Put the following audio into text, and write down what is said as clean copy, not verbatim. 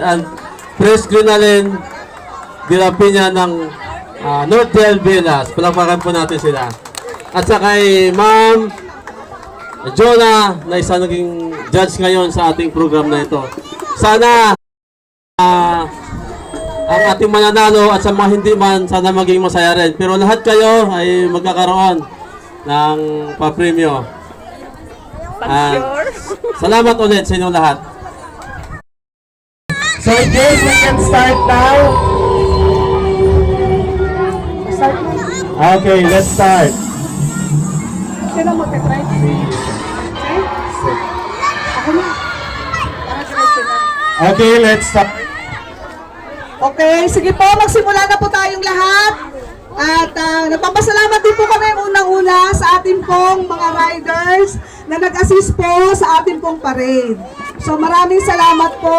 and Press Grenalin de la Piña ng Northdale Villas. Palakpakan po natin sila. At saka kay Ma'am Jonah na isa naging judge ngayon sa ating program na ito. Sana ang ating mananalo at sa mga hindi man, sana maging masaya rin. Pero lahat kayo ay magkakaroon ng pa-premyo. Salamat ulit sa inyong lahat. So I guess we can start now. Okay, let's start. Sino magka-try? Ako na. Okay, let's start. Okay, sige po, magsimula na po tayong lahat. At nagpapasalamat din po kami unang-una sa ating pong mga riders na nag-assist po sa ating pong parade. So maraming salamat po